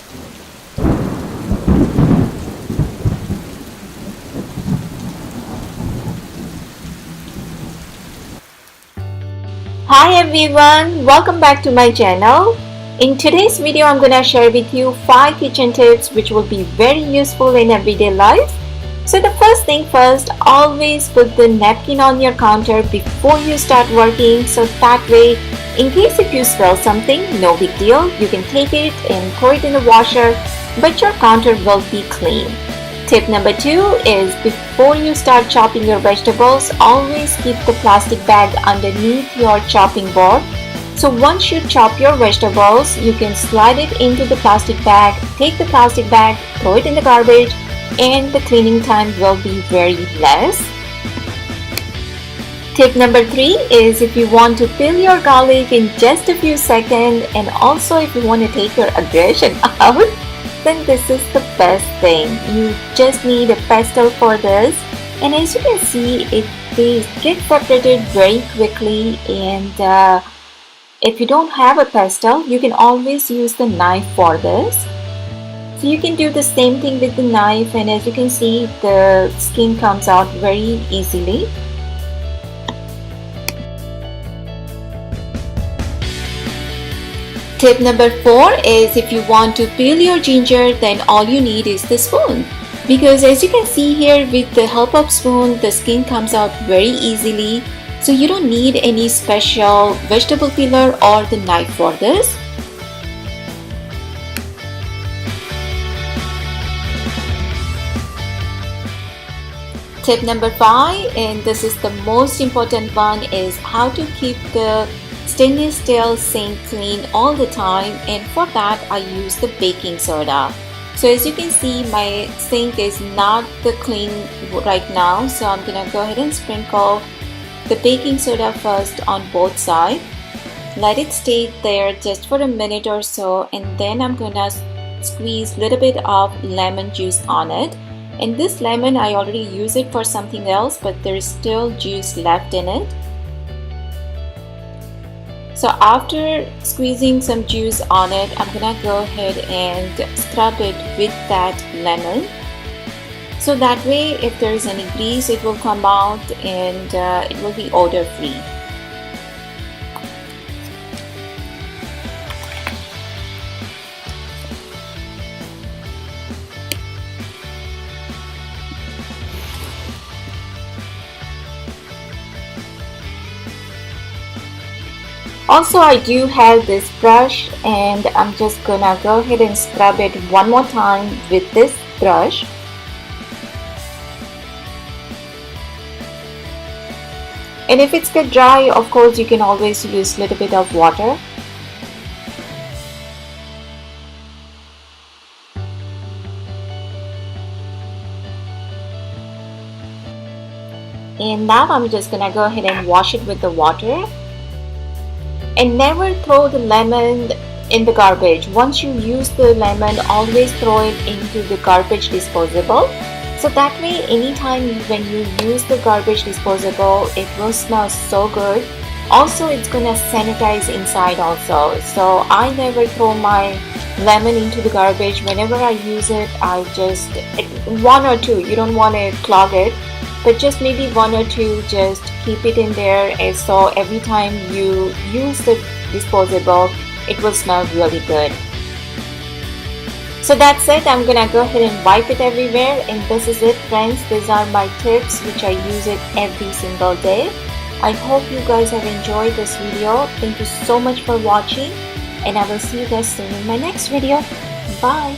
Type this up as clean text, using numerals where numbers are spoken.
Hi everyone, welcome back to my channel. In today's video, I'm gonna share with you 5 kitchen tips which will be very useful in everyday life. So the first thing first, always put the napkin on your counter before you start working, so that way, in case if you spill something, no big deal, you can take it and pour it in the washer, but your counter will be clean. Tip number 2 is before you start chopping your vegetables, always keep the plastic bag underneath your chopping board. So once you chop your vegetables, you can slide it into the plastic bag, take the plastic bag, throw it in the garbage, and the cleaning time will be very less. Tip number 3 is if you want to peel your garlic in just a few seconds, and also if you want to take your aggression out, then this is the best thing. You just need a pestle for this, and as you can see, they get separated very quickly. And if you don't have a pestle, you can always use the knife for this. So you can do the same thing with the knife, and as you can see, the skin comes out very easily. Tip number 4 is if you want to peel your ginger, then all you need is the spoon. Because as you can see here, with the help of spoon, the skin comes out very easily. So you don't need any special vegetable peeler or the knife for this. Tip number 5, and this is the most important one, is how to keep the stainless steel sink clean all the time, and for that I use the baking soda. So as you can see, my sink is not the clean right now, so I'm gonna go ahead and sprinkle the baking soda first on both sides. Let it stay there just for a minute or so, and then I'm gonna squeeze a little bit of lemon juice on it. And this lemon, I already use it for something else, but there is still juice left in it. So after squeezing some juice on it, I'm gonna go ahead and scrub it with that lemon. So that way, if there is any grease, it will come out, and it will be odor free. Also, I do have this brush, and I'm just gonna go ahead and scrub it one more time with this brush. And if it's get dry, of course, you can always use a little bit of water. And now I'm just gonna go ahead and wash it with the water. And never throw the lemon in the garbage. Once you use the lemon, always throw it into the garbage disposable. So that way, anytime when you use the garbage disposable, it will smell so good. Also, it's gonna sanitize inside also. So I never throw my lemon into the garbage. Whenever I use it, I just, one or two, you don't want to clog it, but just maybe one or two, just keep it in there, and so every time you use the disposable, it will smell really good. So that's it. I'm gonna go ahead and wipe it everywhere, and this is it, friends. These are my tips which I use it every single day. I hope you guys have enjoyed this video. Thank you so much for watching, and I will see you guys soon in my next video. Bye.